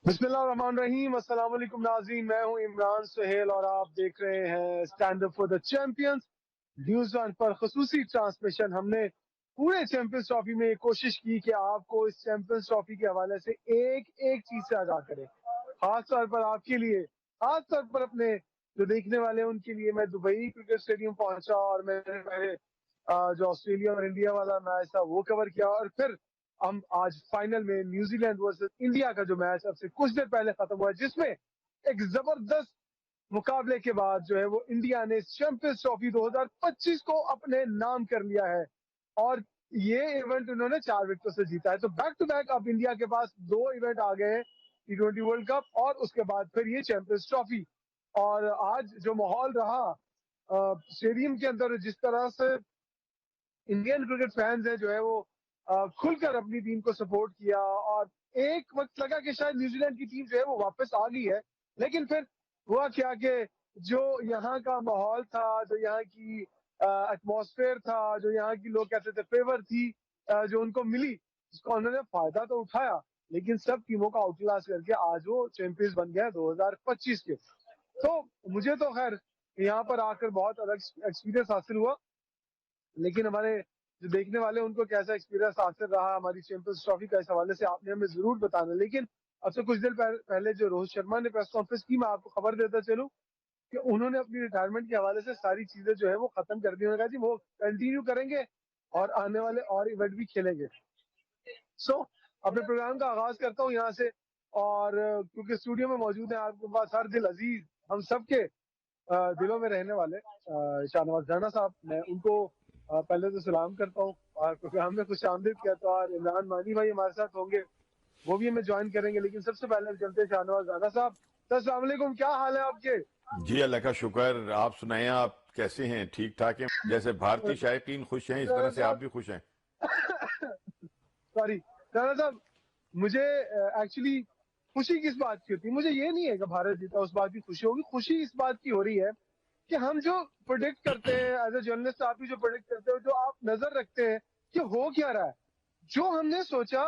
बिस्मिल्लाहिर्रहमानिर्रहीम। अस्सलाम वालेकुम नाज़रीन, मैं हूं इमरान सुहेल और आप देख रहे हैं stand up for the champions news one पर खसूसी ट्रांसमिशन। हमने पूरे चैंपियंस ट्रॉफी में कोशिश की कि आपको इस चैंपियंस ट्रॉफी के हवाले से एक एक चीज से आगाह करें। खास तौर पर आपके लिए, खास तौर पर अपने जो देखने वाले हैं उनके लिए मैं दुबई क्रिकेट स्टेडियम पहुंचा और मैंने पहले जो ऑस्ट्रेलिया और इंडिया वाला मैच था वो कवर किया, और फिर हम आज फाइनल में न्यूजीलैंड वर्सेस इंडिया का जो मैच अब से कुछ देर पहले खत्म हुआ, जिसमें एक जबरदस्त मुकाबले के बाद जो है वो इंडिया ने चैंपियंस ट्रॉफी 2025 को अपने नाम कर लिया है। और ये इवेंट उन्होंने 4 विकेटों से जीता है। तो बैक टू बैक अब इंडिया के पास 2 इवेंट आ गए हैं, T20 वर्ल्ड कप और उसके बाद फिर ये चैंपियंस ट्रॉफी। और आज जो माहौल रहा स्टेडियम के अंदर, जिस तरह से इंडियन क्रिकेट फैंस है जो है वो खुलकर अपनी टीम को सपोर्ट किया, और एक वक्त लगा कि शायद न्यूजीलैंड की टीम जो है वो वापस आ गई है, लेकिन फिर हुआ क्या कि जो यहाँ का माहौल था, जो यहाँ की एटमॉस्फेयर था, जो यहाँ की लोग कहते थे फेवर थी जो उनको मिली, उसका उन्होंने फायदा तो उठाया, लेकिन सब टीमों का आउटक्लास करके आज वो चैंपियंस बन गया 2025 के। तो मुझे तो खैर यहाँ पर आकर बहुत अलग एक्सपीरियंस हासिल हुआ, लेकिन हमारे जो देखने वाले हैं उनको कैसा एक्सपीरियंस हासिल रहा हमारी चैंपियंस ट्रॉफी का, इस हवाले से आपने हमें जरूर बताना। लेकिन अब से कुछ देर पहले जो रोहित शर्मा ने प्रेस कॉन्फ्रेंस की, मैं आपको खबर देता चलूं कि उन्होंने अपनी रिटायरमेंट के हवाले से सारी चीजें जो है वो खत्म कर दी। उन्होंने कहा जी वो कंटिन्यू करेंगे और आने वाले और इवेंट भी खेलेंगे। अपने प्रोग्राम का आगाज करता हूँ यहाँ से, और क्योंकि स्टूडियो में मौजूद है आपके पास हर दिल अजीज हम सबके दिलों में रहने वाले शाहनवाज राणा साहब, मैं उनको पहले तो सलाम करता हूँ और प्रोग्राम में खुश आमदीद कहता हूँ। और इमरान मानी भाई हमारे साथ होंगे, वो भी हमें ज्वाइन करेंगे, लेकिन सबसे पहले हम चलते हैं शाहनवाज राणा साहब। सर अस्सलाम वालेकुम, क्या हाल है आपके? जी अल्लाह का शुक्र। आप सुनाएं, आप कैसे हैं? ठीक ठाक हैं? जैसे भारतीय शायकीन खुश हैं, इस तरह राणा से आप साहब, भी खुश हैं। सॉरी राणा साहब, मुझे एक्चुअली खुशी किस बात की होती है? मुझे ये नहीं है कि भारत जीता उस बात की खुशी होगी, खुशी इस बात की हो रही है कि हम जो प्रोडिक्ट करते हैं एज ए जर्नलिस्ट, आप भी जो प्रोडिक्ट करते हो, जो आप नजर रखते हैं कि हो क्या रहा है, जो हमने सोचा,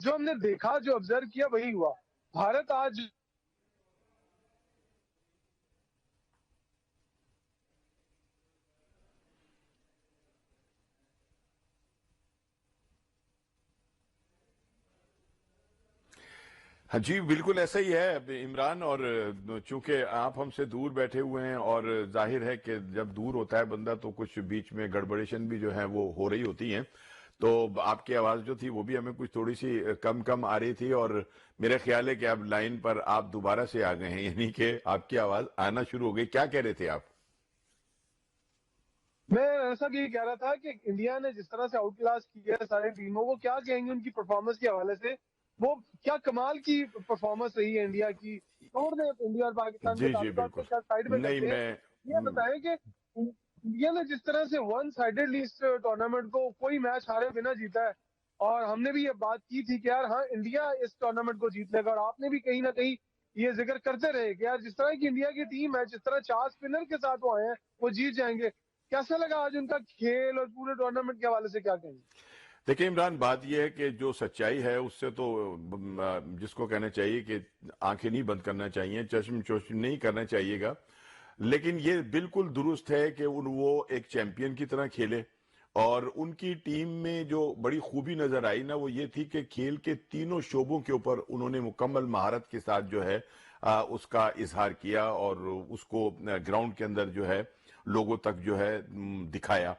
जो हमने देखा, जो ऑब्जर्व किया, वही हुआ। भारत आज हाँ जी, बिल्कुल ऐसा ही है अब इमरान। और चूंकि आप हमसे दूर बैठे हुए हैं और जाहिर है कि जब दूर होता है बंदा तो कुछ बीच में गड़बड़ेशन भी जो है वो हो रही होती हैं। तो आपकी आवाज जो थी वो भी हमें कुछ थोड़ी सी कम कम आ रही थी, और मेरा ख्याल है कि अब लाइन पर आप दोबारा से आ गए हैं, यानी कि आपकी आवाज आना शुरू हो गई। क्या कह रहे थे आप? मैं ऐसा भी कह रहा था कि इंडिया ने जिस तरह से आउट क्लास किया है सारी टीमों को, क्या कहेंगे उनकी परफॉर्मेंस के हवाले से? वो क्या कमाल की परफॉर्मेंस रही है इंडिया की। छोड़ दें इंडिया और पाकिस्तान के जी जी ताल्लुकात को, बिल्कुल। क्या साइड में नहीं करते हैं, मैं ये बताएं कि इंडिया ने जिस तरह से वन साइडेडली इस टूर्नामेंट को कोई मैच हारे बिना जीता है, और हमने भी ये बात की थी कि यार हाँ इंडिया इस टूर्नामेंट को जीत लेगा, और आपने भी कहीं ना कहीं ये जिक्र करते रहे कि यार जिस तरह की इंडिया की टीम है, जिस तरह 4 स्पिनर के साथ वो आए हैं, वो जीत जाएंगे। कैसा लगा आज उनका खेल, और पूरे टूर्नामेंट के हवाले से क्या कहेंगे? देखिए इमरान, बात यह है कि जो सच्चाई है उससे तो जिसको कहना चाहिए कि आंखें नहीं बंद करना चाहिए, चश्म चोश्म नहीं करना चाहिएगा। लेकिन ये बिल्कुल दुरुस्त है कि वो एक चैंपियन की तरह खेले। और उनकी टीम में जो बड़ी खूबी नजर आई ना, वो ये थी कि खेल के तीनों शोबों के ऊपर उन्होंने मुकम्मल महारत के साथ जो है उसका इजहार किया, और उसको ग्राउंड के अंदर जो है लोगों तक जो है दिखाया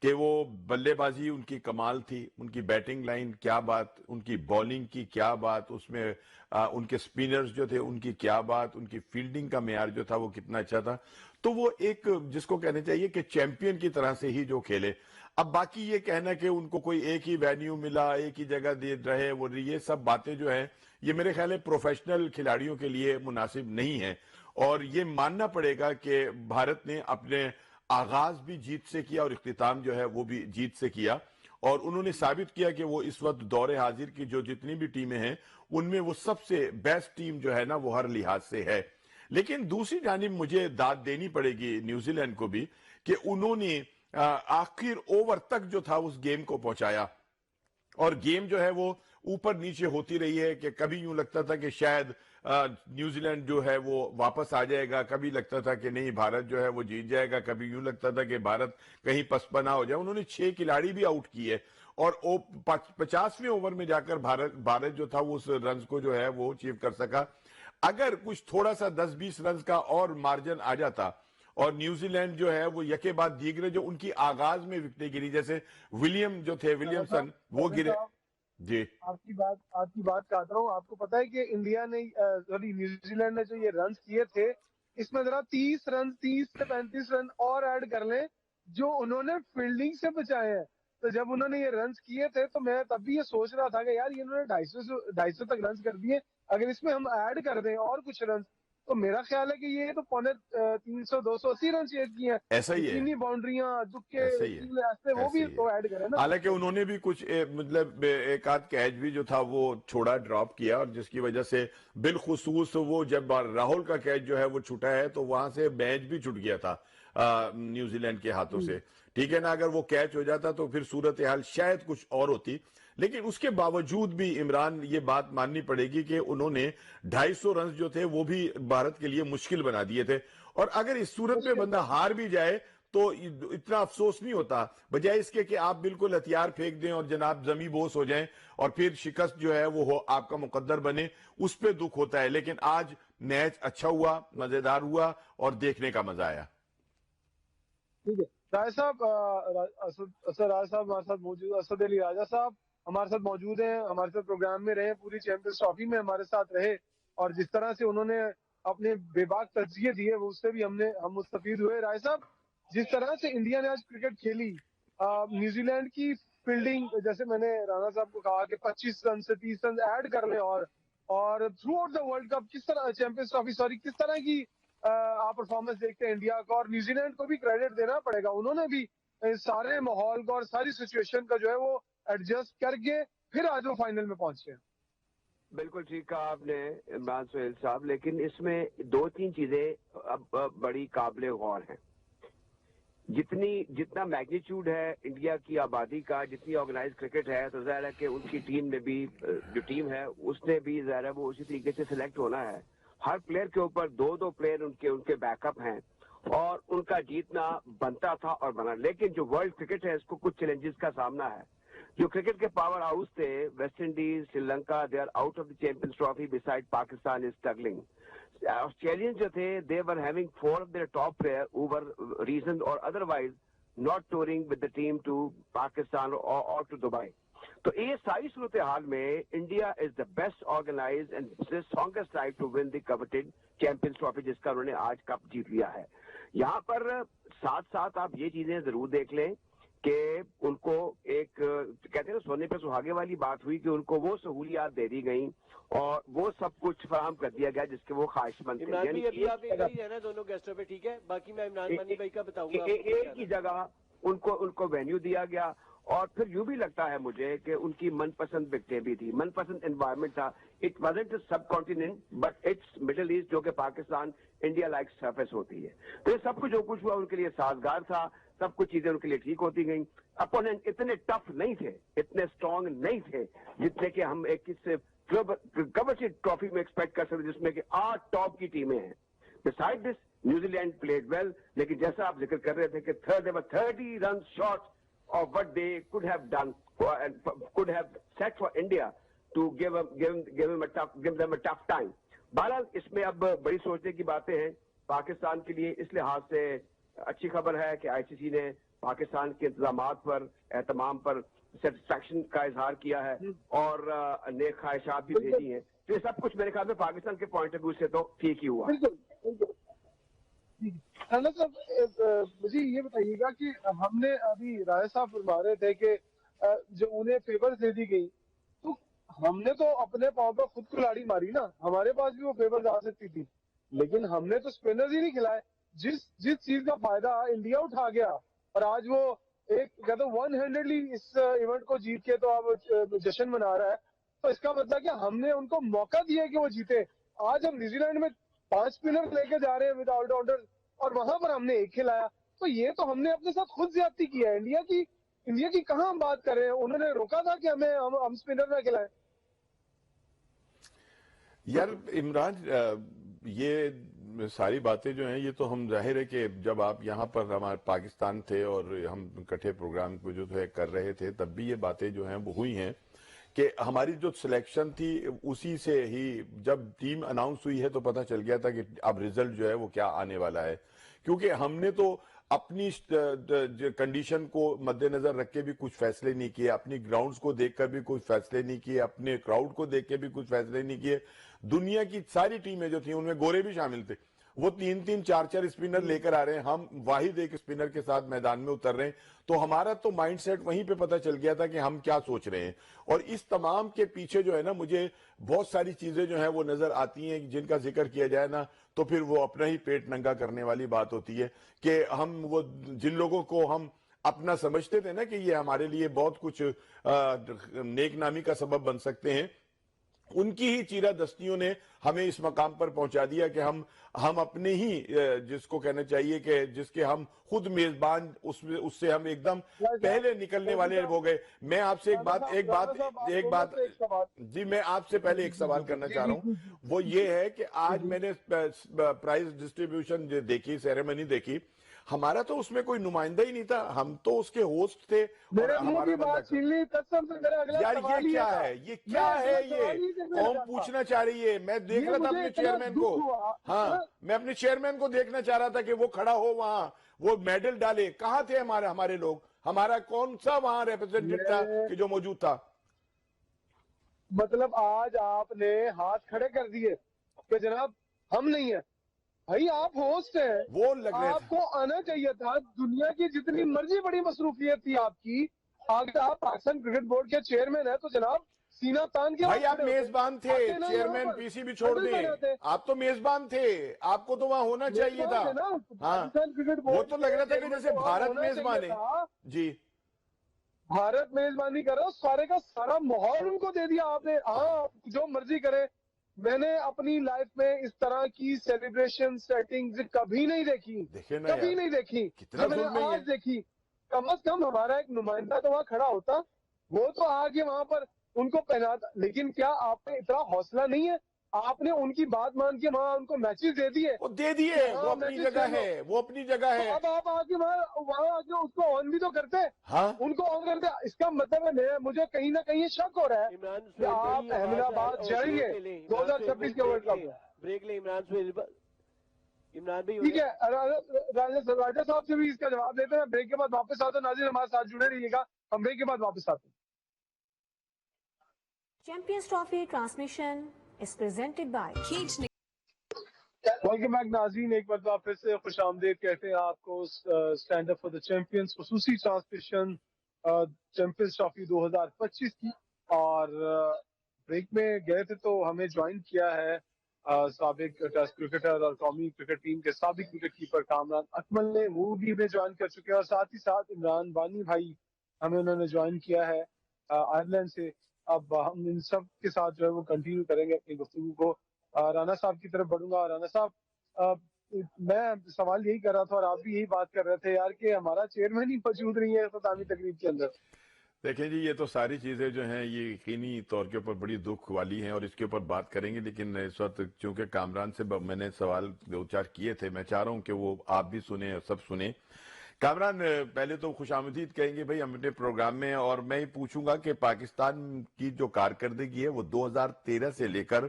कि वो बल्लेबाजी उनकी कमाल थी, उनकी बैटिंग लाइन क्या बात, उनकी बॉलिंग की क्या बात, उसमें उनके स्पिनर्स जो थे उनकी क्या बात, उनकी फील्डिंग का मेयार जो था वो कितना अच्छा था। तो वो एक जिसको कहना चाहिए कि चैंपियन की तरह से ही जो खेले। अब बाकी ये कहना कि उनको कोई एक ही वेन्यू मिला, एक ही जगह दे रहे, वो ये सब बातें जो है ये मेरे ख्याल है प्रोफेशनल खिलाड़ियों के लिए मुनासिब नहीं है। और ये मानना पड़ेगा कि भारत ने अपने आगाज भी जीत से किया और इख्तिताम जो है वो भी जीत से किया, और उन्होंने साबित किया कि वो इस वक्त दौरे हाजिर की जो जितनी भी टीमें हैं उनमें वो सबसे बेस्ट टीम जो है ना वो हर लिहाज से है। लेकिन दूसरी जानिब मुझे दाद देनी पड़ेगी न्यूजीलैंड को भी कि उन्होंने आखिर ओवर तक जो था उस गेम को पहुंचाया, और गेम जो है वो ऊपर नीचे होती रही है कि कभी यूं लगता था कि शायद न्यूजीलैंड जो है वो वापस आ जाएगा, कभी लगता था कि नहीं भारत जो है वो जीत जाएगा, कभी यूं लगता था कि भारत कहीं पसपना हो जाए। उन्होंने 6 खिलाड़ी भी आउट किए और 50वें ओवर में जाकर भारत जो था वो उस रन को जो है वो अचीव कर सका। अगर कुछ थोड़ा सा 10-20 रन का और मार्जिन आ जाता और न्यूजीलैंड जो है वो यके बाद दीगरे जो उनकी आगाज में विकेटें गिरी, जैसे राजा साहब, विलियमसन वो राजा गिरे। साहब, जी। आपकी बात काट रहा हूँ। आपको पता है कि इंडिया ने सॉरी न्यूजीलैंड ने जो ये रन किए थे, इसमें जरा 30 से 35 रन और ऐड कर लें जो उन्होंने फील्डिंग से बचाए हैं। तो जब उन्होंने ये रन किए थे तो मैं तब भी ये सोच रहा था कि यार ये इन्होंने 250 तक रन कर दिए, अगर इसमें हम ऐड कर दें और कुछ रन तो मेरा ख्याल है कि ये तो पौने 300 280 रन चेज किए हैं। ऐसा ही है। इतनी बाउंड्रियां तुक्के ऐसा ही है। ऐसे वो ऐसे भी ही है। तो ऐड करें ना। हालांकि उन्होंने भी कुछ मतलब एक आध कैच भी जो था वो छोड़ा, ड्रॉप किया, और जिसकी वजह से बिलखुसूस वो जब राहुल का कैच जो है वो छूटा है तो वहां से मैच भी छूट गया था न्यूजीलैंड के हाथों से। ठीक है ना, अगर वो कैच हो जाता तो फिर सूरत हाल शायद कुछ और होती। लेकिन उसके बावजूद भी इमरान ये बात माननी पड़ेगी कि उन्होंने 250 रन जो थे वो भी भारत के लिए मुश्किल बना दिए थे। और अगर इस सूरत में मुश्किल बंदा हार भी जाए तो इतना अफसोस नहीं होता, बजाय इसके कि आप बिल्कुल हथियार फेंक दें और जनाब जमी बोस हो जाएं और फिर शिकस्त जो है वो हो आपका मुकद्दर बने, उस पर दुख होता है। लेकिन आज मैच अच्छा हुआ, मजेदार हुआ और देखने का मजा आया। ठीक है। राय साहब, असद असद राय साहब हमारे साथ मौजूद, असद अली राजा साहब हमारे साथ मौजूद हैं, हमारे साथ प्रोग्राम में रहे, पूरी चैंपियंस ट्रॉफी में हमारे साथ रहे, और जिस तरह से उन्होंने अपने बेबाक तजज़िये दिए वो उससे भी हम मुस्तफीद हुए। राय साहब, जिस तरह से इंडिया ने आज क्रिकेट खेली, न्यूजीलैंड की फील्डिंग, जैसे मैंने राणा साहब को कहा कि 25 रन से 30 रन ऐड कर ले, और through out the world cup किस तरह, चैंपियंस ट्रॉफी सॉरी, किस तरह की आप परफॉर्मेंस देखते हैं इंडिया का, और न्यूजीलैंड को भी क्रेडिट देना पड़ेगा, उन्होंने भी इस सारे माहौल को और सारी सिचुएशन का जो है वो एडजस्ट करके फिर आज वो फाइनल में पहुंचे हैं। बिल्कुल ठीक कहा आपने इमरान सोहेल साहब, लेकिन इसमें दो तीन चीजें अब बड़ी काबिले गौर हैं। जितना मैग्नीट्यूड है इंडिया की आबादी का, जितनी ऑर्गेनाइज क्रिकेट है, तो जाहिर है कि उनकी टीम में भी जो टीम है उसने भी जाहिर है वो उसी तरीके से सिलेक्ट होना है। हर प्लेयर के ऊपर दो दो प्लेयर उनके बैकअप हैं और उनका जीतना बनता था और बना। लेकिन जो वर्ल्ड क्रिकेट है इसको कुछ चैलेंजेस का सामना है। जो क्रिकेट के पावर हाउस थे, West Indies, Sri Lanka, they are out of the champions trophy, beside Pakistan is struggling. Australian जो थे, they were having 4 of their top player who were reason और otherwise not touring with the team to Pakistan और to Dubai. तो ये सारी सूरत हाल में India is the best organise and strongest side to win the coveted champions trophy, जिसका उन्होंने आज कप जीत लिया है। यहाँ पर साथ साथ आप ये चीजें जरूर देख लें कि उनको एक कहते हैं सोने पे सुहागे वाली बात हुई कि उनको वो सहूलियात दे दी गई और वो सब कुछ फराहम कर दिया गया जिसके वो ख्वाहिशमंद थे। इमरान भाई अभी आप एक ही रहना दोनों गेस्टों पे, ठीक है? बाकी मैं इमरान मानी भाई का बताऊंगा। एक ही जगह उनको वेन्यू दिया गया और फिर यूं भी लगता है मुझे कि उनकी मनपसंद विकेटें भी थी, मनपसंद एनवायरमेंट था। इट वाजंट अ सब continent but it's middle east, जो कि पाकिस्तान इंडिया लाइक सरफेस होती है। तो ये सब कुछ जो कुछ हुआ उनके लिए साजगार था, सब कुछ चीजें उनके लिए ठीक होती गई। अपोनेंट इतने टफ नहीं थे, इतने स्ट्रांग नहीं थे जितने कि हम एक किस कवरशीट ट्रॉफी में एक्सपेक्ट कर सकते, जिसमें कि 8 टॉप की टीमें हैं। Beside this New Zealand played well, लेकिन जैसा आप जिक्र कर रहे थे कि 30 run short of what they could have done and could have set for India to give them a tough time. बहरहाल इसमें अब बड़ी सोचने की बातें हैं पाकिस्तान के लिए। इस लिहाज से अच्छी खबर है कि आईसीसी ने पाकिस्तान के इंतजामात पर, एहतमाम पर सेटिस्फैक्शन का इजहार किया है और नेक ख्वाहिशात भी भेजी हैं। तो ये सब कुछ मेरे ख्याल में पाकिस्तान के पॉइंट ऑफ व्यू से तो ठीक ही हुआ। राणा साहब, मुझे ये बताइएगा कि हमने अभी राय साहब फरमा रहे थे कि जो उन्हें फेवर दे दी गई, तो हमने तो अपने पांव पर खुद कुल्हाड़ी मारी ना, हमारे पास भी वो फेवर आ सकती थी, लेकिन हमने तो स्पिनर्स ही नहीं खिलाए। जिस चीज का फायदा इंडिया उठा गया और आज वो एक कहते 100ली इस इवेंट को जीत के तो अब जश्न मना रहा है, तो इसका मतलब कि हमने उनको मौका दिया कि वो जीते। आज हम न्यूजीलैंड में 5 स्पिनर लेके जा रहे हैं विद ऑलराउंडर और वहां पर हमने एक खिलाया, तो ये तो हमने अपने साथ खुद ज्यादती की है। इंडिया की कहाँ हम बात कर रहे हैं? उन्होंने रोका था कि हम स्पिनर ना खिलाएं। यार इमरान, ये सारी बातें जो हैं ये तो हम जाहिर है कि जब आप यहाँ पर हमारे पाकिस्तान थे और हम इकट्ठे प्रोग्राम को जो है कर रहे थे, तब भी ये बातें जो हैं वो हुई हैं कि हमारी जो सिलेक्शन थी उसी से ही जब टीम अनाउंस हुई है तो पता चल गया था कि अब रिजल्ट जो है वो क्या आने वाला है, क्योंकि हमने तो अपनी कंडीशन को मद्देनजर रख के भी कुछ फैसले नहीं किए, अपनी ग्राउंड्स को देखकर भी कुछ फैसले नहीं किए, अपने क्राउड को देख के भी कुछ फैसले नहीं किए। दुनिया की सारी टीमें जो थी उनमें गोरे भी शामिल थे, वो 3-3 4-4 स्पिनर लेकर आ रहे हैं, हम वाहिद एक स्पिनर के साथ मैदान में उतर रहे हैं। तो हमारा तो माइंडसेट वहीं पे पता चल गया था कि हम क्या सोच रहे हैं। और इस तमाम के पीछे जो है ना, मुझे बहुत सारी चीजें जो है वो नजर आती हैं जिनका जिक्र किया जाए ना तो फिर वो अपना ही पेट नंगा करने वाली बात होती है कि हम वो जिन लोगों को हम अपना समझते थे ना कि ये हमारे लिए बहुत कुछ नेकनामी का सबब बन सकते हैं, उनकी ही चीरादस्तियों ने हमें इस मकाम पर पहुंचा दिया कि हम अपने ही जिसको कहना चाहिए कि जिसके हम खुद मेजबान उससे हम एकदम पहले निकलने वाले हो गए। मैं आपसे एक बात जी, मैं आपसे पहले एक सवाल करना चाह रहा हूं, वो ये है कि आज मैंने प्राइज डिस्ट्रीब्यूशन देखी, सेरेमनी देखी, हमारा तो उसमें कोई नुमाइंदा ही नहीं था, हम तो उसके होस्ट थे। मेरे मुंह की बात छीन ली कसम से। मेरा अगला यार सवाल ये क्या है, ये क्या है, ये कौन पूछना चाह रही है? मैं देख रहा था अपने चेयरमैन को, हाँ मैं अपने चेयरमैन को देखना चाह रहा था कि वो खड़ा हो वहां, वो मेडल डाले। कहाँ थे हमारे लोग? हमारा कौन सा वहां रिप्रेजेंटेटिव था कि जो मौजूद था? मतलब आज आपने हाथ खड़े कर दिए कि जनाब हम नहीं है। भाई आप होस्ट हैं, वो लग रहे आपको आना चाहिए था। दुनिया की जितनी मर्जी बड़ी मसरूफियत थी आपकी, अगर आप पाकिस्तान क्रिकेट बोर्ड के चेयरमैन है तो जनाब सीना तान के भाई आप मेजबान थे, चेयरमैन पीसीबी छोड़ दें, आप तो मेजबान थे, आपको तो वहां होना चाहिए था। हाँ, वो तो लग रहा था कि जैसे भारत मेजबान है। जी, भारत मेजबानी कर रहा है, सारे का सारा माहौल उनको दे दिया आपने। हाँ जो मर्जी करे। मैंने अपनी लाइफ में इस तरह की सेलिब्रेशन सेटिंग्स कभी नहीं देखी, कभी नहीं देखी। कितना मैंने आज देखी, कम से कम हमारा एक नुमाइंदा तो वहां खड़ा होता, वो तो आगे वहां पर उनको पहनाता। लेकिन क्या आपने इतना हौसला नहीं है? आपने उनकी बात मान के वहां उनको मैचेस दे दिए। वो दे दिए, वो अपनी जगह है, वो अपनी जगह है। अब आप आके वहां आके उसको ऑन भी तो करते। हाँ, उनको ऑन करते। इसका मतलब है मुझे कहीं ना कहीं शक हो रहा है कि आप अहमदाबाद जाएंगे 2026 के वर्ल्ड कप में। ब्रेक ले इमरान भाई, ठीक है, राजा साहब से भी इसका जवाब देते हैं। ब्रेक के बाद वापस आते हैं। नाज़रीन हमारे साथ जुड़े रहिएगा, हम ब्रेक के बाद वापस आते हैं। Champions trophy transmission is presented by welcome back नाज़रीन, एक बार तो फिर से खुशामदीद कहते हैं आपको stand up for the champions खुसूसी ट्रांसमिशन चैंपियंस ट्रॉफी 2025 की। और ब्रेक में गए थे तो हमें ज्वाइन किया है साबिक टेस्ट क्रिकेटर और कौमी क्रिकेट टीम के साबिक विकेट कीपर कामरान अकमल ने, वो भी हमें ज्वाइन कर चुके हैं। और साथ ही साथ इमरान वानी भाई हमें उन्होंने ज्वाइन किया है आयरलैंड से। अब हम इन सब के साथ जो है वो कंटिन्यू करेंगे अपनी गुफ्तगू को। राना साहब की तरफ बढ़ूंगा। राना साहब, मैं सवाल यही कर रहा था और आप भी यही बात कर रहे थे यार कि हमारा चेयरमैन ही मौजूद नहीं है इख्तितामी तकरीब के अंदर। देखें जी, ये तो सारी चीजें जो हैं ये यकीनी तौर के ऊपर बड़ी दुख वाली हैं और इसके ऊपर बात करेंगे। लेकिन इस वक्त चूंकि कामरान से मैंने सवाल दो चार किए थे, मैं चाह रहा हूं कि वो आप भी सुने और सब सुने। कामरान, पहले तो खुशामदीद कहेंगे भाई हम अपने प्रोग्राम में, और मैं ही पूछूंगा कि पाकिस्तान की जो कारकर्दगी है वो 2013 से लेकर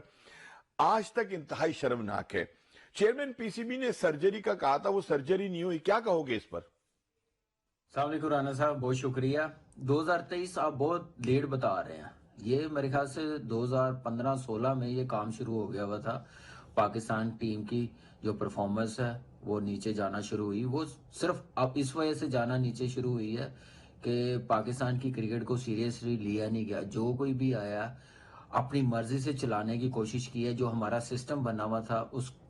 आज तक इंतहाई शर्मनाक है। चेयरमैन पीसीबी ने सर्जरी का कहा था, वो सर्जरी नहीं हुई, क्या कहोगे इस पर? अस्सलामुअलैकुम राना साहब, बहुत शुक्रिया। 2023 आप बहुत लेट बता रहे हैं। ये मेरे ख्याल से 2015-16 में ये काम शुरू हो गया हुआ था। पाकिस्तान टीम की जो परफॉर्मेंस है वो नीचे जाना शुरू हुई। वो सिर्फ अब इस वजह से जाना नीचे शुरू हुई है कि पाकिस्तान की क्रिकेट को सीरियसली लिया नहीं गया। जो कोई भी आया अपनी मर्जी से चलाने की कोशिश की है। जो हमारा सिस्टम बना हुआ था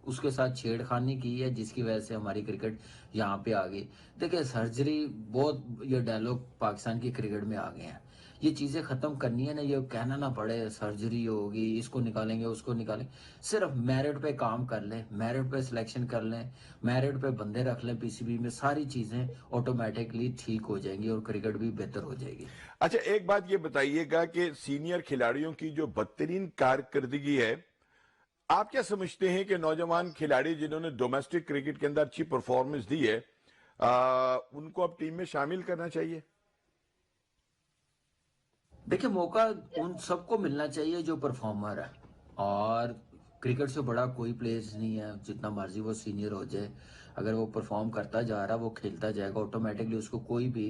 उसके साथ छेड़खानी की है, जिसकी वजह से हमारी क्रिकेट यहाँ पे आ गई। देखिए सर्जरी, बहुत ये डायलॉग पाकिस्तान की क्रिकेट में आ गए हैं। ये चीजें खत्म करनी है ना, ये कहना ना पड़े सर्जरी होगी, इसको निकालेंगे उसको निकालेंगे। सिर्फ मेरिट पे काम कर लें, मेरिट पे सिलेक्शन कर लें, मेरिट पे बंदे रख लें पीसीबी में, सारी चीजें ऑटोमेटिकली ठीक हो जाएंगी और क्रिकेट भी बेहतर हो जाएगी। अच्छा, एक बात ये बताइएगा कि सीनियर खिलाड़ियों की जो बदतरीन कारकर्दगी है आप क्या समझते हैं कि नौजवान खिलाड़ी जिन्होंने डोमेस्टिक क्रिकेट के अंदर अच्छी परफॉर्मेंस दी है, उनको अब टीम में शामिल करना चाहिए? देखिए, मौका उन सबको मिलना चाहिए जो परफॉर्मर है। और क्रिकेट से बड़ा कोई प्लेयर नहीं है, जितना मर्जी वो सीनियर हो जाए, अगर वो परफॉर्म करता जा रहा, वो खेलता जाएगा ऑटोमेटिकली। उसको कोई भी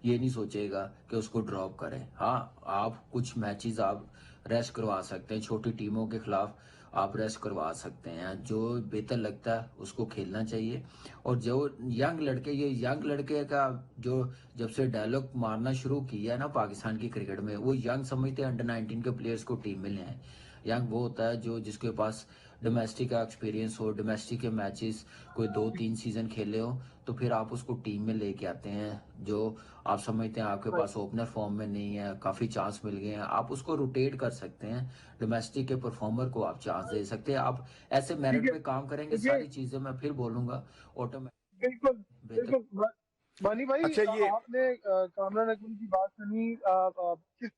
ये नहीं सोचेगा कि उसको ड्रॉप करें। हाँ, आप कुछ मैचेस आप रेस्ट करवा सकते हैं, छोटी टीमों के खिलाफ आप रेस्ट करवा सकते हैं, जो बेहतर लगता है उसको खेलना चाहिए। और जो यंग लड़के, ये यंग लड़के का जो जब से डायलॉग मारना शुरू किया है ना पाकिस्तान की क्रिकेट में, वो यंग समझते हैं अंडर 19 के प्लेयर्स को टीम में ले आए। यंग वो होता है जो जिसके पास डोमेस्टिक का एक्सपीरियंस हो, डोमेस्टिक के मैचेस कोई 2-3 सीजन खेले हो, तो फिर आप उसको टीम में लेके आते हैं। जो आप समझते हैं आपके पास ओपनर फॉर्म में नहीं है, काफी चांस मिल गए हैं, आप उसको रोटेट कर सकते हैं। डोमेस्टिक के परफॉर्मर को आप चांस दे सकते हैं। आप ऐसे ठीक मेरिट है, पे काम करेंगे, देखिए, सारी चीजें मैं फिर बोलूंगा ऑटोमेटिक बिल्कुल बेहतर। बिल्कुल मानी भाई, अच्छा, ये आपने कामरान अकमल की बात सुनी,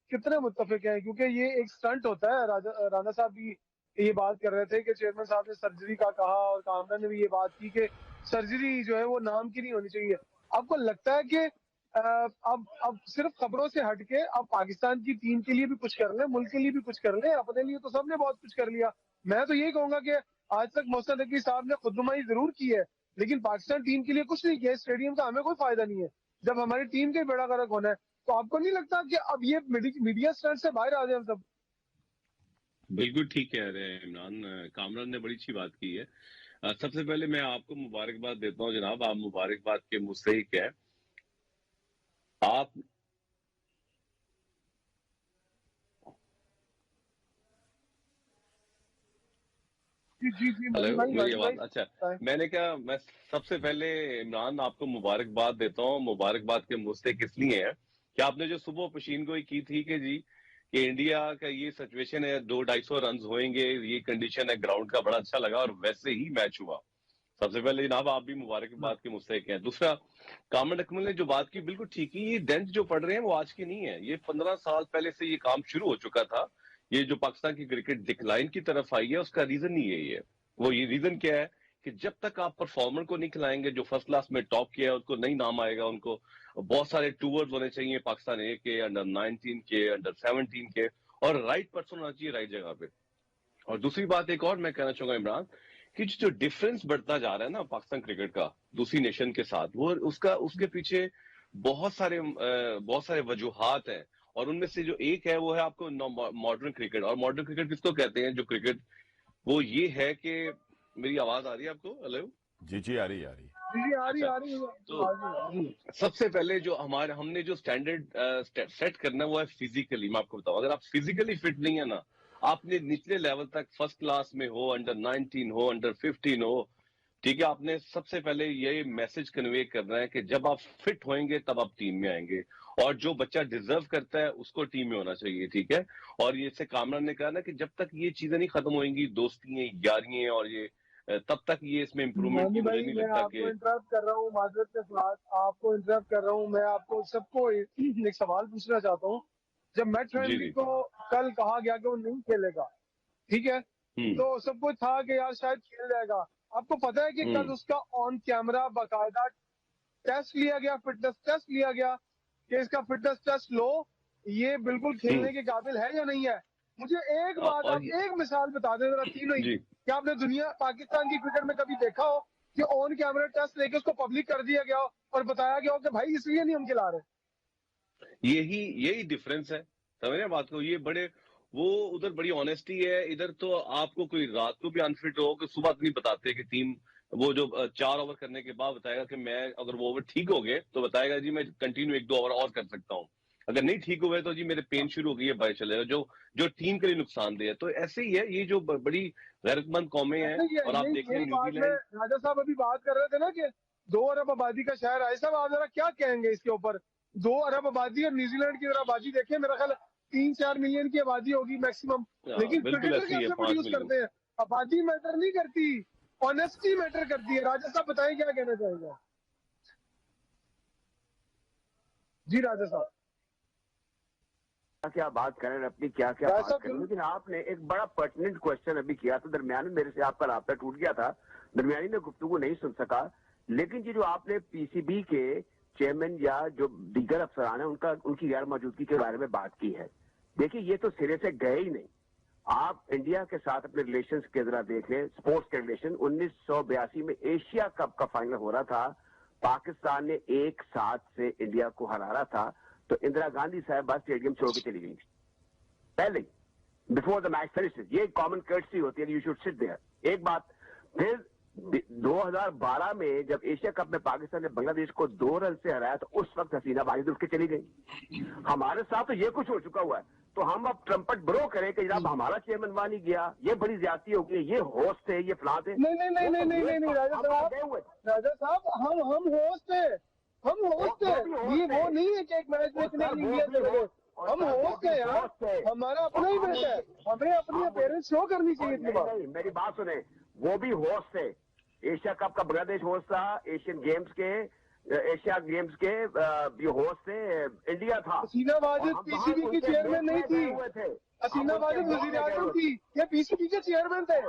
कितने मुत्तफिक हैं, क्योंकि ये एक स्टंट होता है। राणा साहब भी ये बात कर रहे थे कि चेयरमैन साहब ने सर्जरी का कहा, और कामरान ने भी ये बात की कि सर्जरी जो है वो नाम की नहीं होनी चाहिए। आपको लगता है कि अब सिर्फ खबरों से हटके अब पाकिस्तान की टीम के लिए भी कुछ कर लें, मुल्क के लिए भी कुछ कर लें? अपने लिए तो सबने बहुत कुछ कर लिया। मैं तो यही कहूंगा कि आज तक मोहसिन नकवी साहब ने खुदनुमाई जरूर की है, लेकिन पाकिस्तान टीम के लिए कुछ नहीं किया। स्टेडियम का हमें कोई फायदा नहीं है जब हमारी टीम के बेड़ा गर्क होना है। तो आपको नहीं लगता कि अब ये मीडिया स्टैंड से बाहर आ जाए हम सब? बिल्कुल ठीक कह रहे हैं इमरान। कामरान ने बड़ी अच्छी बात की है। सबसे पहले मैं आपको मुबारकबाद देता हूँ जनाब, आप मुबारकबाद के मुस्तहिक है। आप जी जी जी, हेलो, मेरी मानी भाई आवाज? अच्छा, मैंने कहा मैं सबसे पहले इमरान आपको मुबारकबाद देता हूँ। मुबारकबाद के मुस्तहिक इसलिए है कि आपने जो सुबह पेशीन गोई की थी कि जी कि इंडिया का ये सिचुएशन है, 200-250 रन होंगे, ये कंडीशन है ग्राउंड का, बड़ा अच्छा लगा और वैसे ही मैच हुआ। सबसे पहले जनाब आप भी मुबारकबाद के मुस्तहिक हैं। दूसरा, कामरान अकमल ने जो बात की बिल्कुल ठीक ही, ये डेंट जो पड़ रहे हैं वो आज की नहीं है, ये 15 साल पहले से ये काम शुरू हो चुका था। ये जो पाकिस्तान की क्रिकेट डिक्लाइन की तरफ आई है उसका रीजन ही यही है। वो ये रीजन क्या है कि जब तक आप परफॉर्मर को नहीं खिलाएंगे, जो फर्स्ट क्लास में टॉप किया है उसको नहीं नाम आएगा। उनको बहुत सारे टूर्स होने चाहिए, पाकिस्तान ए के, अंडर 19 के, अंडर 17 के, और राइट पर्सन होना चाहिए राइट जगह पे। और दूसरी बात एक और मैं कहना चाहूंगा इमरान, कि जो डिफरेंस बढ़ता जा रहा है ना पाकिस्तान क्रिकेट का दूसरी नेशन के साथ, वो उसका उसके पीछे बहुत सारे वजूहात हैं। और उनमें से जो एक है वो है आपको मॉडर्न क्रिकेट। और मॉडर्न क्रिकेट किसको कहते हैं? जो क्रिकेट, वो ये है कि मेरी आवाज आ रही है आपको? हेलो? जी जी, आ रही है, आ रही है। जी जी, अच्छा, आ रही तो आ रही है। सबसे पहले जो हमने जो स्टैंडर्ड सेट करना है वो है फिजिकली। मैं आपको बताऊं, अगर आप फिजिकली फिट नहीं है ना, आपने निचले लेवल तक फर्स्ट क्लास में हो, अंडर 19 हो, अंडर 15 हो, ठीक है, आपने सबसे पहले ये मैसेज कन्वे करना है कि जब आप फिट होंगे तब आप टीम में आएंगे। और जो बच्चा डिजर्व करता है उसको टीम में होना चाहिए, ठीक है। और ये से कामरान ने कहा ना कि जब तक ये चीजें नहीं खत्म होंगी, दोस्ती यारियां और ये, तब तक ये इसमें इंप्रूवमेंट मानी की मुझे भाई, नहीं मैं लगता आपको कि। इंटरप्ट कर रहा हूँ, माजरत के साथ आपको इंटरप्ट कर रहा हूँ। मैं आपको सबको एक सवाल पूछना चाहता हूँ। जब मैट जी हेनरी जी। को कल कहा गया कि वो नहीं खेलेगा, ठीक है, हम्म। तो सबको था कि यार शायद खेल जाएगा। आपको पता है कि कल हम्म। उसका ऑन कैमरा बाकायदा टेस्ट लिया गया, फिटनेस टेस्ट लिया गया कि इसका फिटनेस टेस्ट लो, ये बिल्कुल हम्म। खेलने के काबिल है या नहीं है? मुझे एक बात, और आप एक मिसाल बता दें जरा, तीनों ही। जी, क्या आपने दुनिया पाकिस्तान की क्रिकेट में कभी देखा हो कि ऑन कैमरा टेस्ट लेके उसको पब्लिक कर दिया गया हो और बताया गया हो कि भाई इसलिए नहीं हम खिला रहे? यही यही डिफरेंस है, समझ रहे हैं बात को? ये बड़े, वो उधर बड़ी ऑनेस्टी है, इधर तो आपको कोई रात को भी अनफिट हो कि सुबह नहीं बताते कि टीम, वो जो 4 ओवर करने के बाद बताएगा कि मैं, अगर वो ओवर ठीक हो गए तो बताएगा जी मैं कंटिन्यू 1-2 ओवर और कर सकता हूँ। अगर नहीं ठीक हुए तो जी मेरे पेन शुरू हो गई है, बाहर चलेगा, जो जो टीम के लिए नुकसानदेह है। तो ऐसे ही है, ये जो बड़ी गैरतमंद कौमें हैं। ऐसे और आप देखें यही बात में न्यूजीलैंड। राजा साहब अभी बात कर रहे थे ना कि 2 अरब आबादी का शहर है। साहब आप जरा क्या कहेंगे इसके ऊपर? 2 अरब आबादी और न्यूजीलैंड की जरा आबादी देखिए, मेरा ख्याल 3-4 मिलियन की आबादी होगी मैक्सिमम। हाँ, लेकिन बिल्कुल क्रिकेटर ऐसे ही है, कैसे 5 प्रोड्यूस मिलियन करते हैं? आबादी मैटर नहीं करती, ऑनेस्टी मैटर करती है। राजा साहब बताएं क्या कहना चाहेंगे? जी राजा साहब। क्या बात करें, अपनी क्या क्या बात करें, लेकिन आपने एक बड़ा पर्टिनेंट क्वेश्चन अभी किया था। दरमियान में मेरे से आपका राब्ता टूट गया था, दरमियानी में गुफ्तगू नहीं सुन सका। लेकिन ये जो आपने पीसीबी के चेयरमैन या जो दीगर अफसरान है उनकी गैर मौजूदगी के बारे में बात की है, देखिए ये तो सिरे से गए ही नहीं। आप इंडिया के साथ अपने रिलेशंस के जरा देखें, स्पोर्ट्स के रिलेशन। 1982 में एशिया कप का फाइनल हो रहा था, पाकिस्तान ने 1-7 से इंडिया को हरा था, तो इंदिरा गांधी साहब स्टेडियम छोड़ के चली गई पहले, बिफोर द मैच फिनिशेस। ये कॉमन कर्टसी होती है, यू शुड सिट देयर। एक बात। फिर 2012 में जब एशिया कप में पाकिस्तान ने बांग्लादेश को 2 रन से हराया, तो उस वक्त हसीना बाजी उठ के चली गई। हमारे साथ तो ये कुछ हो चुका हुआ है, तो हम अब ट्रम्पट ब्रो करें कि जनाब हमारा चेयरमैन वहां नहीं गया, ये बड़ी ज्यादती हो गई, ये होस्ट है, ये फ्लां थे। नहीं राजा साहब, हम होस्ट है, हम होस्ट है। ये वो नहीं है कि एक मैच देखने के लिए गए, हम होस्ट है यार, हमारा अपना ही मैच है, हमें अपनी अपेयरेंस शो करनी चाहिए। नहीं, मेरी बात सुने, वो भी होस्ट है। एशिया कप का बांग्लादेश होस्ट था, एशिया गेम्स के भी होस्ट थे, इंडिया था। हसीना वाजिद पीसीबी की चेयरमैन नहीं थी, हसीना वाजिद वजीर आजम थी, ये पीसीबी के चेयरमैन थे।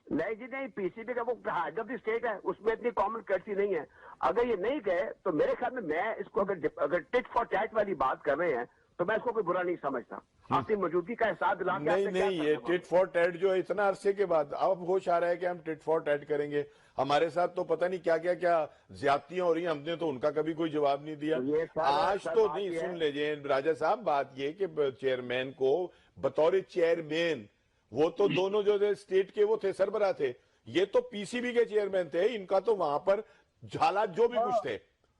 नहीं जी नहीं, पीसीबी का वो हेड ऑफ द स्टेट है, उसमें इतनी कॉमन कर्टसी नहीं है। अगर ये नहीं गए तो मेरे ख्याल में मैं इसको अगर टिट फॉर टैट वाली बात कर रहे हैं तो मैं इसको कोई बुरा नहीं समझता। आपकी मौजूदगी का एहसास दिला के नहीं, ये टिट फॉर टैट जो है इतना अरसे के बाद अब होश आ रहा है कि हम टिट फॉर टैट करेंगे। हमारे साथ तो पता नहीं क्या क्या ज्यादतियां हो रही हैं, हमने तो उनका कभी कोई जवाब नहीं दिया। आज तो नहीं, सुन लीजिए राजा साहब, बात ये कि चेयरमैन को बतौर चेयरमैन, वो तो दोनों जो स्टेट के वो थे, सरबराह थे, ये तो पीसीबी के चेयरमैन थे, इनका तो वहां पर झालात जो भी कुछ थे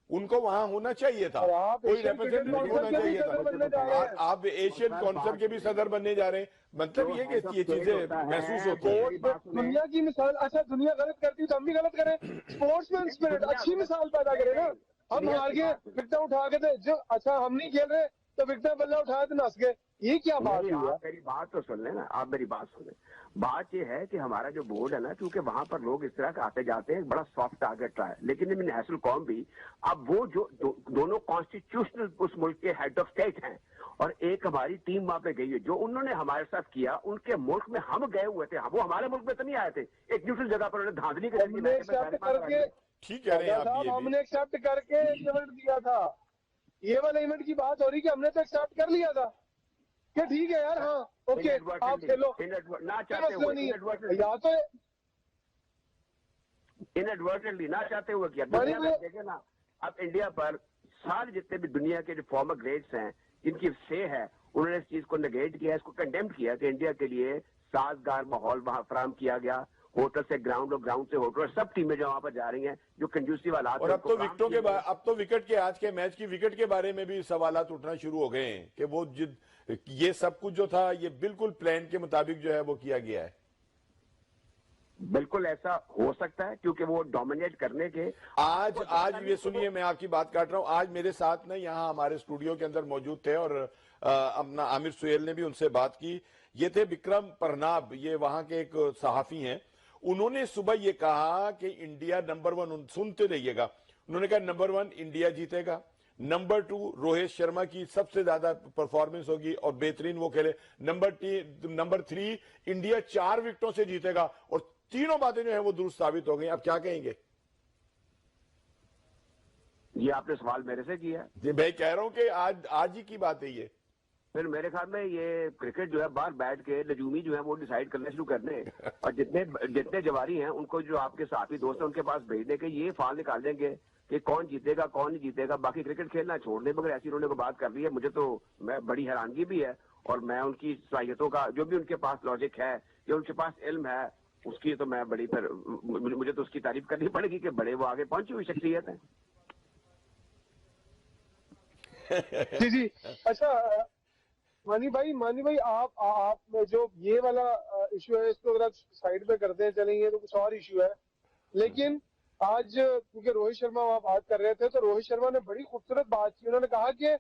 उनको वहां होना चाहिए था, कोई रिप्रेजेंटेटिव होना चाहिए था। आप एशियन काउंसिल के भी सदर बनने जा रहे हैं, मतलब ये कि ये चीजें महसूस होती है। दुनिया की मिसाल, अच्छा दुनिया गलत करती है तो हम भी गलत करें। स्पोर्ट्समैन स्पिरिट, अच्छी मिसाल पैदा करें ना। हम हार गए, विकेट उठा के थे जो, अच्छा हम नहीं खेल रहे तो विकेट बल्ला उठाए तो नस गए, ये क्या बात है? मेरी बात तो सुन लेना, आप मेरी बात सुने। बात ये है कि हमारा जो बोर्ड है ना, क्योंकि वहां पर लोग इस तरह के आते जाते हैं, बड़ा सॉफ्ट टारगेट रहा है। लेकिन नेशनल कौम भी, अब वो जो दोनों कॉन्स्टिट्यूशनल उस मुल्क के हेड ऑफ स्टेट हैं, और एक हमारी टीम वहां पे गई है, जो उन्होंने हमारे साथ किया, उनके मुल्क में हम गए हुए थे, वो हमारे मुल्क में तो नहीं आए थे, एक न्यूट्रल जगह पर उन्होंने धांधली करके ठीक कह रहे हैं आप, हमने एक्सेप्ट करके इवेंट दिया था। ये वाला इवेंट की बात हो रही कि हमने तो एक्सेप्ट कर लिया था कि ठीक है यार, हाँ ओके आप खेलो, ना चाहते हुए या तो इनएडवर्टेंटली ना चाहते हुए किया। देखे ना, अब इंडिया पर सारे जितने भी दुनिया के जो फॉर्मर ग्रेड्स हैं, जिनकी से है, उन्होंने इस चीज को नेगेट किया, इसको कंडेम किया कि इंडिया के लिए साजगार माहौल वहां फराहम किया गया, होटल से ग्राउंड और ग्राउंड से होटल, सब टीमें जो वहां पर जा रही हैं, जो कंड्यूसिव हालात। और अब तो विकेटों के बाद, अब तो विकेट के आज के मैच की विकेट के बारे में भी सवालात उठना शुरू हो गए हैं कि वो ये सब कुछ जो था ये बिल्कुल प्लान के मुताबिक जो है वो किया गया है। बिल्कुल ऐसा हो सकता है, क्योंकि वो डोमिनेट करने के आज ये सुनिए, मैं आपकी बात काट रहा हूं, आज मेरे साथ ना यहाँ हमारे स्टूडियो के अंदर मौजूद थे और अपना आमिर सुहेल ने भी उनसे बात की। ये थे विक्रम परनाब, ये वहां के एक सहाफी हैं। उन्होंने सुबह ये कहा कि इंडिया नंबर 1, सुनते रहिएगा, उन्होंने कहा नंबर 1 इंडिया जीतेगा, नंबर 2 रोहित शर्मा की सबसे ज्यादा परफॉर्मेंस होगी और बेहतरीन वो खेले, नंबर 3 इंडिया 4 विकेटों से जीतेगा, और तीनों बातें जो है वो दुरुस्त साबित हो गई। अब क्या कहेंगे? ये आपने सवाल मेरे से किया? मैं कह रहा हूं कि आज ही की बात है ये। फिर मेरे ख्याल में ये क्रिकेट जो है बाहर बैठ के नजूमी जो है वो डिसाइड करने शुरू कर दें, और जितने जवारी हैं उनको, जो आपके साथी दोस्त हैं, उनके पास भेज दे के ये फाल निकाल देंगे कि कौन जीतेगा कौन नहीं जीतेगा, बाकी क्रिकेट खेलना छोड़ दें। मगर ऐसी उन्होंने बात कर ली है, मुझे तो बड़ी हैरानगी भी है, और मैं उनकी सलाहियतों का, जो भी उनके पास लॉजिक है, जो उनके पास इल्म है, उसकी तो मैं बड़ी, फिर मुझे तो उसकी तारीफ करनी पड़ेगी कि बड़े वो आगे पहुंची हुई शख्सियत है। जी जी। अच्छा मानी भाई आप जो ये वाला इशू है इसको अगर साइड पे करते हैं चलेंगे तो कुछ और इशू है। लेकिन आज क्योंकि रोहित शर्मा वहां बात कर रहे थे, तो रोहित शर्मा ने बड़ी खूबसूरत बात की। उन्होंने कहा कि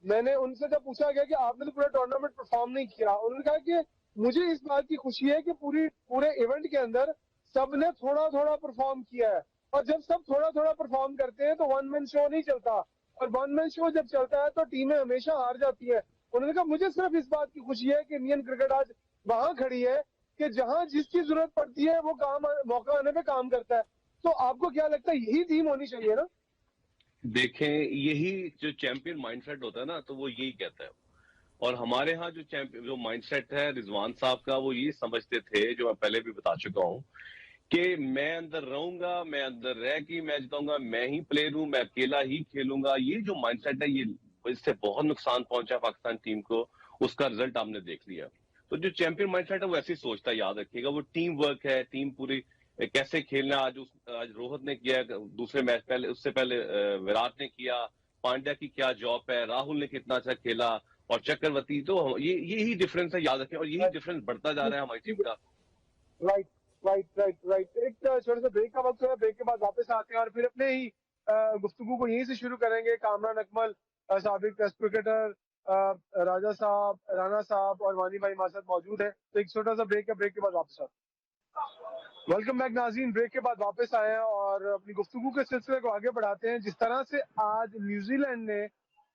मैंने उनसे जब पूछा गया कि आपने तो पूरा टूर्नामेंट परफॉर्म नहीं किया, उन्होंने कहा कि मुझे इस बात की खुशी है कि पूरे इवेंट के अंदर सबने थोड़ा थोड़ा परफॉर्म किया है, और जब सब थोड़ा थोड़ा परफॉर्म करते हैं तो वन मैन शो नहीं चलता, और वन मैन शो जब चलता है तो टीमें हमेशा हार जाती है। उन्होंने कहा मुझे सिर्फ इस बात की खुशी है कि इंडियन क्रिकेट आज वहां खड़ी है कि जहां जिसकी जरूरत पड़ती है वो काम मौका आने पे काम करता है। तो आपको क्या लगता है यही टीम होनी चाहिए ना? देखें, यही जो चैंपियन माइंडसेट होता है ना, तो वो यही कहता है। और हमारे यहाँ जो चैंपियन जो माइंडसेट है रिजवान साहब का, वो ये समझते थे, जो मैं पहले भी बता चुका हूँ, कि मैं अंदर रहूंगा, मैं अंदर रह के मैच जिताऊंगा, मैं ही प्लेयर हूं, मैं अकेला ही खेलूंगा। ये जो माइंडसेट है, ये इससे बहुत नुकसान पहुंचा पाकिस्तान टीम को। उसका रिजल्ट आपने देख लिया। तो जो चैंपियन माइंडसेट है वो ऐसे ही सोचता है, याद रखिएगा। वो टीम वर्क है, टीम पूरी कैसे खेलना। आज रोहित ने किया दूसरे मैच, पहले उससे पहले विराट ने किया। पांड्या की क्या जॉब है, राहुल ने कितना अच्छा खेला, और चक्रवर्ती। तो यही डिफरेंस है, याद रखें। और यही डिफरेंस बढ़ता जा रहा है हमारी टीम का। Right right. एक छोटे से ब्रेक का वक्त है, ब्रेक के बाद वापस आते हैं और फिर अपने ही गुफ्तगू को यहीं से शुरू करेंगे। कामरान अकमल, साबिक टेस्ट क्रिकेटर, राजा साहब, राणा साहब और वानी भाई हमारे साथ मौजूद है। तो एक छोटा सा ब्रेक है, ब्रेक के बाद वापस आते हैं। वेलकम बैक नाज़रीन, ब्रेक के बाद वापस आए हैं और अपनी गुफ्तगू के सिलसिले को आगे बढ़ाते हैं। जिस तरह से आज न्यूजीलैंड ने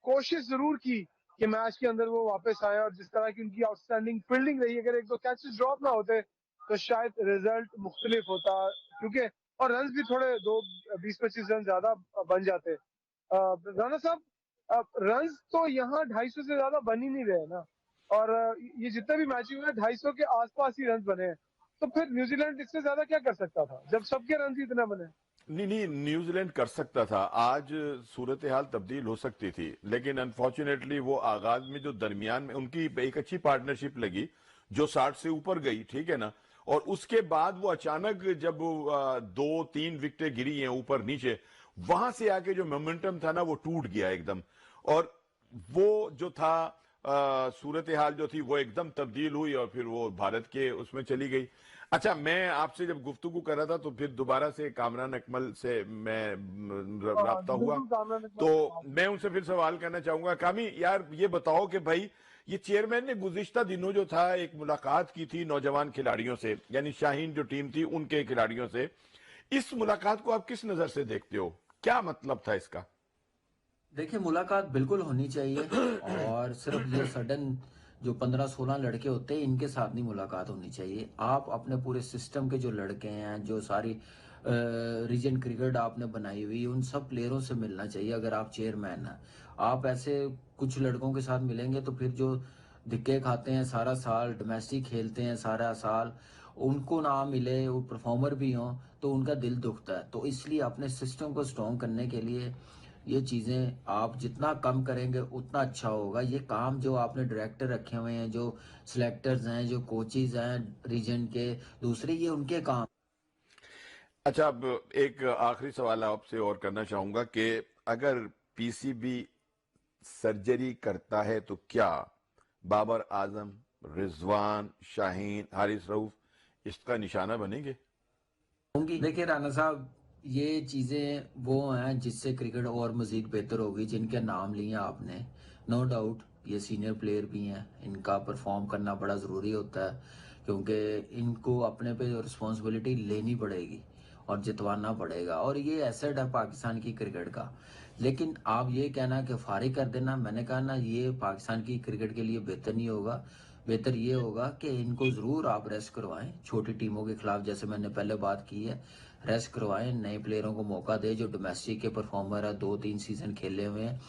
कोशिश जरूर की कि मैच के अंदर वो वापस आए, और जिस तरह की उनकी आउटस्टैंडिंग फील्डिंग रही, अगर एक दो कैचेस ड्रॉप ना होते तो शायद रिजल्ट मुख्तलिफ होता, क्योंकि और रन भी थोड़े 20-25 रन ज्यादा बन जाते। राणा साहब, रन तो यहाँ 250 से ज्यादा बन ही नहीं रहे ना, और ये जितने भी मैच हुए हैं 250 के आसपास ही रन बने हैं। तो फिर न्यूजीलैंड इससे ज्यादा क्या कर सकता था जब सबके रन ही इतने बने? नहीं, न्यूजीलैंड कर सकता था। आज सूरत हाल तब्दील हो सकती थी, लेकिन अनफॉर्चुनेटली वो आगाज में जो दरमियान में उनकी एक अच्छी पार्टनरशिप लगी जो 60 से ऊपर गई, ठीक है ना। और उसके बाद वो अचानक जब 2-3 विकेटें गिरी हैं ऊपर नीचे, वहां से आके जो मोमेंटम था ना वो टूट गया एकदम। और वो जो था सूरत हाल जो थी वो एकदम तब्दील हुई और फिर वो भारत के उसमें चली गई। अच्छा, मैं आपसे जब गुफ्तगू कर रहा था तो फिर दोबारा से कामरान अकमल से मैं राब्ता हुआ, बिल्कुल कामरान तो अकमल। मैं उनसे फिर सवाल करना चाहूंगा। कामी यार, ये बताओ कि भाई ये चेयरमैन ने गुज़िश्ता दिनों जो था एक मुलाकात की थी नौजवान खिलाड़ियों से, यानी शाहीन जो टीम थी उनके खिलाड़ियों से। इस मुलाकात को आप किस नजर से देखते हो? क्या मतलब था इसका? देखिए, मुलाकात बिल्कुल होनी चाहिए। और सिर्फ ये सडन जो 15-16 लड़के होते हैं इनके साथ नहीं मुलाकात होनी चाहिए। आप अपने पूरे सिस्टम के जो लड़के हैं, जो सारी रीजन क्रिकेट आपने बनाई हुई, उन सब प्लेयरों से मिलना चाहिए। अगर आप चेयरमैन हैं, आप ऐसे कुछ लड़कों के साथ मिलेंगे तो फिर जो धिक्के खाते हैं सारा साल, डोमेस्टिक खेलते हैं सारा साल, उनको ना मिले, वो परफॉर्मर भी हों, तो उनका दिल दुखता है। तो इसलिए अपने सिस्टम को स्ट्रॉन्ग करने के लिए ये चीज़ें आप जितना कम करेंगे उतना अच्छा होगा। ये काम जो आपने डायरेक्टर रखे हुए हैं, जो सिलेक्टर्स हैं, जो कोचेज हैं रीजन के दूसरे, ये उनके काम। अच्छा, अब एक आखिरी सवाल आपसे और करना चाहूंगा कि अगर पीसीबी सर्जरी करता है तो क्या बाबर आजम, रिजवान, शाहीन, हारिस रऊफ इसका निशाना बनेंगे? होंगी। देखिए राणा साहब, ये चीज़ें वो हैं जिससे क्रिकेट और मज़ीद बेहतर होगी। जिनके नाम लिए आपने, नो डाउट ये सीनियर प्लेयर भी हैं, इनका परफॉर्म करना बड़ा ज़रूरी होता है, क्योंकि इनको अपने पे रिस्पॉन्सिबिलिटी लेनी पड़ेगी और जितवाना पड़ेगा। और ये एसेट है पाकिस्तान की क्रिकेट का। लेकिन आप ये कहना कि फारिग कर देना, मैंने कहा ना, ये पाकिस्तान की क्रिकेट के लिए बेहतर नहीं होगा। बेहतर ये होगा कि इनको ज़रूर आप रेस्ट करवाएं, छोटी टीमों के खिलाफ, जैसे मैंने पहले बात की है। रेस्ट करवाएं, नए प्लेयरों को मौका दें, जो डोमेस्टिक के परफॉर्मर है, 2-3 सीजन खेले हुए हैं,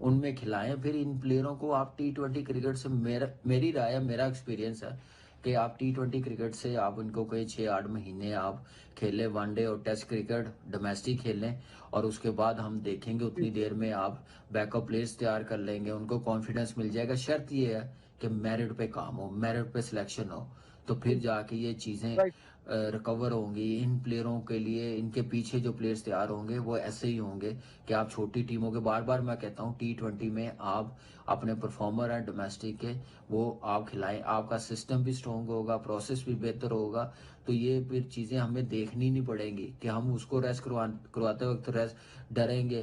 उनमें खिलाएं। फिर इन प्लेयरों को आप T20 क्रिकेट से, मेरी राय है, मेरा एक्सपीरियंस है कि आप T20 क्रिकेट से आप इनको कोई 6-8 महीने आप खेलें, वनडे और टेस्ट क्रिकेट डोमेस्टिक खेलें, और उसके बाद हम देखेंगे उतनी देर में आप बैकअप प्लेयर्स तैयार कर लेंगे, उनको कॉन्फिडेंस मिल जाएगा। शर्त ये है कि मेरिट पे काम हो, मेरिट पे सिलेक्शन हो, तो फिर जाके ये चीज़ें राइट। रिकवर होंगी। इन प्लेयरों के लिए, इनके पीछे जो प्लेयर्स तैयार होंगे वो ऐसे ही होंगे कि आप छोटी टीमों के, बार बार मैं कहता हूँ, T20 में आप अपने परफॉर्मर हैं डोमेस्टिक के, वो आप खिलाएं, आपका सिस्टम भी स्ट्रॉन्ग होगा, प्रोसेस भी बेहतर होगा। तो ये फिर चीज़ें हमें देखनी नहीं पड़ेंगी कि हम उसको रेस्ट करवाते वक्त रेस्ट डरेंगे।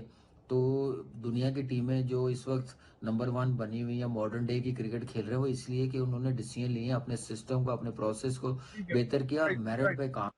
तो दुनिया की टीमें जो इस वक्त नंबर 1 बनी हुई है, मॉडर्न डे की क्रिकेट खेल रहे हैं, वो इसलिए कि उन्होंने डिसीजन लिए हैं, अपने सिस्टम को, अपने प्रोसेस को ठीक है। बेहतर किया और राइट मेरिट राइट। पे काम।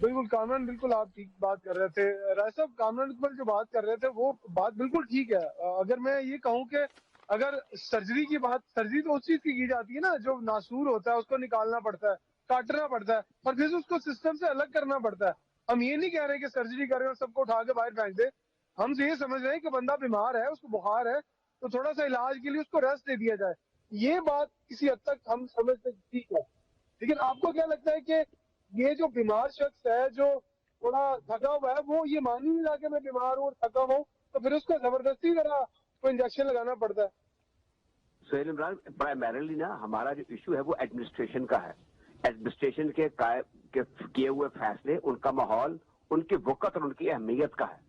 बिल्कुल कामरान, बिल्कुल आप ठीक बात कर रहे थे। राय साहब, कामरान इकबाल जो बात कर रहे थे वो बात बिल्कुल ठीक है। अगर मैं ये कहूँ कि अगर सर्जरी तो उस चीज की जाती है ना, जो नासूर होता है उसको निकालना पड़ता है, काटना पड़ता है, और फिर उसको सिस्टम से अलग करना पड़ता है। हम ये नहीं कह रहे कि सर्जरी करें और सबको उठा के बाहर फेंक दे। हम तो ये समझ रहे हैं कि बंदा बीमार है, उसको बुखार है, तो थोड़ा सा इलाज के लिए उसको रेस्ट दे दिया जाए। ये बात किसी हद तक हम समझते ठीक है, लेकिन आपको क्या लगता है कि ये जो बीमार शख्स है, जो थोड़ा थका हुआ है, वो ये मान ही नहीं रहा कि मैं बीमार हूँ और थका हुआ हूँ, तो फिर उसको जबरदस्ती तरह को इंजेक्शन लगाना पड़ता है। सोहेल इमरान, प्राइमरली ना हमारा जो इशू है वो एडमिनिस्ट्रेशन का है। एडमिनिस्ट्रेशन के किए हुए फैसले, उनका माहौल, उनकी वक़्त और उनकी अहमियत का है।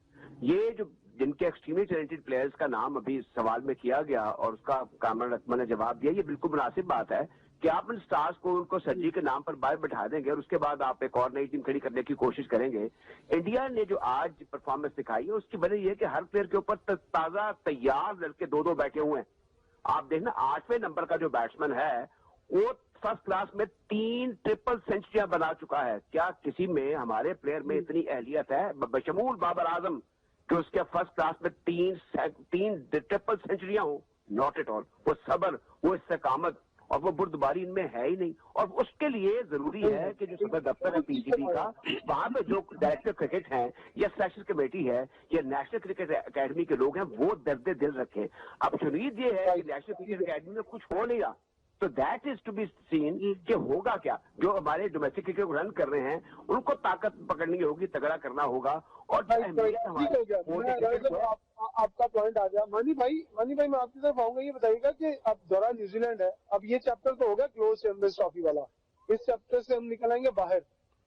ये जो जिनके एक्सट्रीमली टैलेंटेड प्लेयर्स का नाम अभी सवाल में किया गया और उसका कामरान अकमल ने जवाब दिया, ये बिल्कुल मुनासिब बात है कि आप इन स्टार्स को उनको सर्जरी के नाम पर बाहर बैठा देंगे और उसके बाद आप एक और नई टीम खड़ी करने की कोशिश करेंगे। इंडिया ने जो आज परफॉर्मेंस दिखाई है उसकी वजह यह है कि हर प्लेयर के ऊपर ताजा तैयार लड़के दो बैठे हुए हैं। आप देखना 8वें नंबर का जो बैट्समैन है वो फर्स्ट क्लास में 3 ट्रिपल सेंचुरियां बना चुका है। क्या किसी में, हमारे प्लेयर में इतनी अहलियत है बशमूल बाबर आजम कि उसके फर्स्ट क्लास में 3 ट्रिपल सेंचुरियां हो? Not at all. वो सब्र, वो इस्तेकामत और वो बुर्दबारी इनमें है ही नहीं। और उसके लिए जरूरी है कि जो सदर दफ्तर है पीसीबी का, वहां पे जो डायरेक्टर क्रिकेट है या सिलेक्शन कमेटी है या नेशनल क्रिकेट एकेडमी के लोग हैं, वो दर्द दिल रखे। अब सुनीद ये है कि नेशनल क्रिकेट एकेडमी में कुछ हो नहीं रहा, तो that is to be seen कि होगा क्या। जो हमारे डोमेस्टिक क्रिकेट को रन कर रहे हैं उनको ताकत पकड़नी होगी, तगड़ा करना होगा। और आपका पॉइंट आ गया। मानी भाई मैं आपकी तरफ आऊंगा। ये बताइएगा कि अब दौरा न्यूजीलैंड है, अब ये चैप्टर तो होगा क्लोज चैंपियंस ट्रॉफी वाला, इस चैप्टर से हम निकल आएंगे बाहर।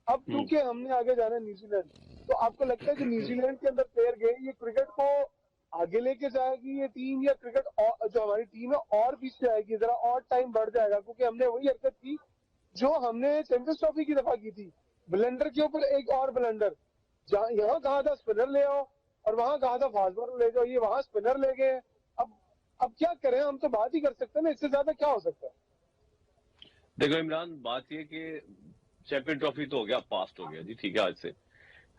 अब क्योंकि हमने आगे जाना है न्यूजीलैंड, तो आपको लगता है कि न्यूजीलैंड के अंदर प्लेयर गए, ये क्रिकेट को आगे लेके जाएगी ये टीम, या क्रिकेट जो हमारी टीम है और पीछे आएगी, जरा और टाइम बढ़ जाएगा? क्योंकि हमने वही हरकत की जो हमने चैंपियंस ट्रॉफी की दफा की थी, ब्लेंडर के ऊपर एक और ब्लेंडर। यहाँ कहा था स्पिनर ले आओ और वहां कहा था फास्ट बॉलर ले जाओ, ये वहां स्पिनर ले गए। अब क्या करें, हम तो बात ही कर सकते हैं ना, इससे ज्यादा क्या हो सकता है? देखो इमरान, बात ये कि चैंपियन ट्रॉफी तो हो गया, पास्ट हो गया जी, ठीक है। आज से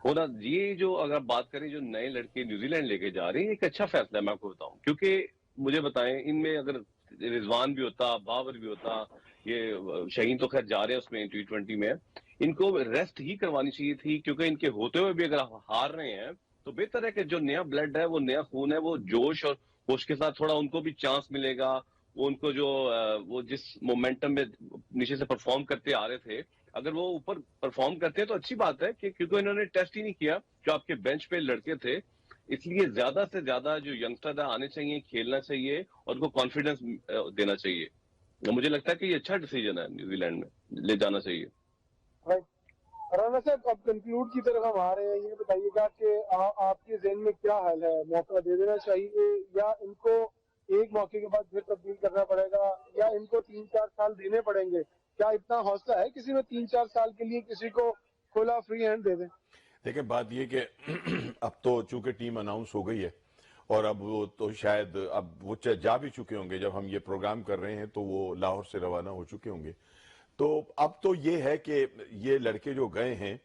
होना ये जो अगर बात करें जो नए लड़के न्यूजीलैंड लेके जा रहे हैं, एक अच्छा फैसला है मैं आपको बताऊं। क्योंकि मुझे बताएं, इनमें अगर रिजवान भी होता, बाबर भी होता, ये शहीन तो खैर जा रहे हैं उसमें T20 में, इनको रेस्ट ही करवानी चाहिए थी। क्योंकि इनके होते हुए भी अगर हार रहे हैं तो बेहतर है कि जो नया ब्लड है, वो नया खून है, वो जोश और होश के साथ थोड़ा उनको भी चांस मिलेगा। वो उनको जो वो जिस मोमेंटम में नीचे से परफॉर्म करते आ रहे थे, अगर वो ऊपर परफॉर्म करते हैं तो अच्छी बात है कि क्योंकि इन्होंने टेस्ट ही नहीं किया जो आपके बेंच पे लड़के थे। इसलिए ज्यादा से ज्यादा जो यंगस्टर आने चाहिए, खेलना चाहिए और उनको कॉन्फिडेंस देना चाहिए। मुझे लगता है कि ये अच्छा डिसीजन है, न्यूजीलैंड में ले जाना चाहिए। राना साहब, अब कंक्लूड की तरफ हम आ रहे हैं। ये बताइएगा कि आपके ज़हन में क्या हाल है, मौका दे देना चाहिए या इनको एक मौके के बाद फिर तब्दील करना पड़ेगा, या इनको 3-4 साल देने पड़ेंगे? क्या इतना हौसला है किसी में 3-4 साल के लिए किसी को खुला फ्री हैंड दे दें? देखिए, बात ये कि अब तो चूंकि टीम अनाउंस हो गई है और अब वो तो शायद अब वो जा भी चुके होंगे, जब हम ये प्रोग्राम कर रहे हैं तो वो लाहौर से रवाना हो चुके होंगे। तो अब तो ये है कि ये लड़के जो गए हैं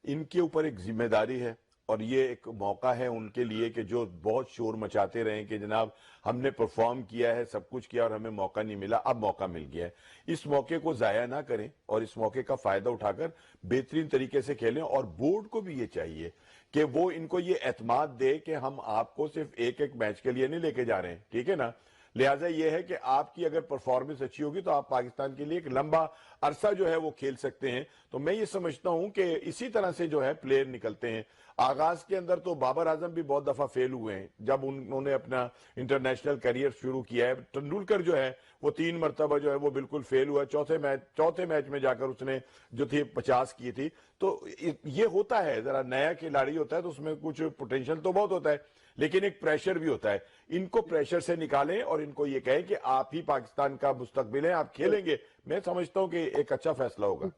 इनके ऊपर एक जिम्मेदारी है और ये एक मौका है उनके लिए कि जो बहुत शोर मचाते रहे कि जनाब हमने परफॉर्म किया है, सब कुछ किया और हमें मौका नहीं मिला, अब मौका मिल गया है। इस मौके को जाया ना करें और इस मौके का फायदा उठाकर बेहतरीन तरीके से खेलें। और बोर्ड को भी ये चाहिए कि वो इनको ये एतमाद दे कि हम आपको सिर्फ एक मैच के लिए नहीं लेके जा रहे हैं, ठीक है ना। लिहाजा ये है कि आपकी अगर परफॉर्मेंस अच्छी होगी तो आप पाकिस्तान के लिए एक लंबा अरसा जो है वो खेल सकते हैं। तो मैं ये समझता हूं कि इसी तरह से जो है प्लेयर निकलते हैं। आगाज के अंदर तो बाबर आजम भी बहुत दफा फेल हुए हैं जब उन्होंने अपना इंटरनेशनल करियर शुरू किया है। तेंदुलकर जो है वो 3 मरतबा जो है वो बिल्कुल फेल हुआ। चौथे मैच में जाकर उसने जो थी 50 की थी। तो ये होता है, जरा नया खिलाड़ी होता है तो उसमें कुछ पोटेंशियल तो बहुत होता है, लेकिन एक प्रेशर भी होता है। इनको प्रेशर से निकालें और इनको ये कहें कि आप ही पाकिस्तान का मुस्तकबिल है, आप खेलेंगे। मैं समझता हूं कि एक अच्छा फैसला होगा।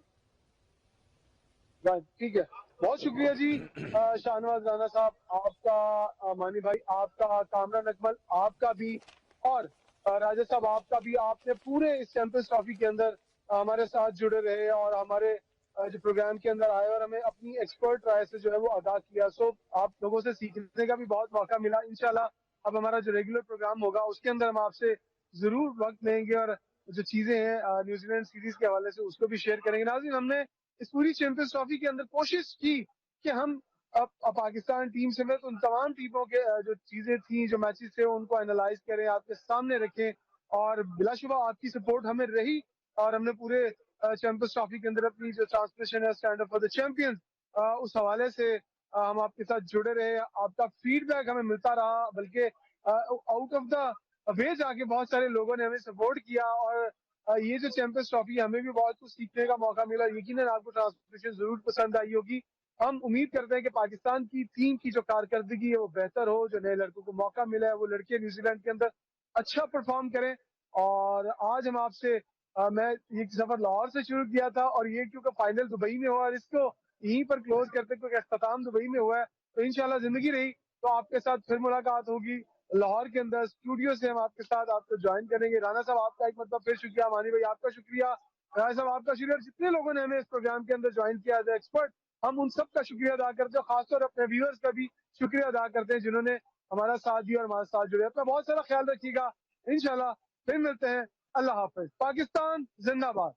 ठीक है, बहुत शुक्रिया जी शाहनवाज राना साहब, आपका, मानी भाई आपका, कामरान अकमल आपका भी, और राजा साहब आपका भी। आपने पूरे इस चैंपियंस ट्रॉफी के अंदर हमारे साथ जुड़े रहे और हमारे जो प्रोग्राम के अंदर आए और हमें अपनी एक्सपर्ट राय से जो है वो आगाह किया। सो आप लोगों से सीखने का भी बहुत मौका मिला। इंशाल्लाह अब हमारा जो रेगुलर प्रोग्राम होगा उसके अंदर हम आपसे जरूर वक्त लेंगे और जो चीजें हैं न्यूजीलैंड सीरीज के हवाले से उसको भी शेयर करेंगे। नाज़रीन, हमने इस पूरी चैंपियंस ट्रॉफी के अंदर कोशिश की कि हम अब पाकिस्तान टीम समेत उन तमाम टीमों के जो चीजें थी, जो मैचेस थे, उनको एनालाइज करें, आपके सामने रखें और बिलाशुबा आपकी सपोर्ट हमें रही और हमने पूरे चैंपियंस ट्रॉफी के अंदर अपनी जो ट्रांसमिशन है stand up for the champions, उस हवाले से हम आपके साथ जुड़े रहे। आपका फीडबैक हमें मिलता रहा, बल्कि आउट ऑफ द वे जाके बहुत सारे लोगों ने हमें सपोर्ट किया और ये जो चैंपियंस ट्रॉफी हमें भी बहुत कुछ सीखने का मौका मिला। यकीनन आपको ट्रांसमिशन जरूर पसंद आई होगी। हम उम्मीद करते हैं कि पाकिस्तान की टीम की जो कारकर्दगी है वो बेहतर हो, जो नए लड़कों को मौका मिला है वो लड़के न्यूजीलैंड के अंदर अच्छा परफॉर्म करें। और आज हम आपसे मैं ये सफर लाहौर से शुरू किया था और ये क्योंकि फाइनल दुबई में हुआ और इसको यहीं पर क्लोज करते क्योंकि अख्ताम दुबई में हुआ है, तो इंशाल्लाह जिंदगी रही तो आपके साथ फिर मुलाकात होगी लाहौर के अंदर स्टूडियो से। हम आपके साथ आपको ज्वाइन करेंगे। राना साहब आपका एक मतलब फिर शुक्रिया, मानी भाई आपका शुक्रिया, राना साहब आपका शुक्रिया, जितने लोगों ने हमें इस प्रोग्राम के अंदर ज्वाइन किया एज एक्सपर्ट, हम उन सब का शुक्रिया अदा करते हैं। खासतौर अपने व्यूअर्स का भी शुक्रिया अदा करते हैं जिन्होंने हमारा साथ दिया और हमारे साथ जुड़े। अपना बहुत सारा ख्याल रखिएगा, इंशाल्लाह फिर मिलते हैं। अल्लाह हाफिज। पाकिस्तान जिंदाबाद।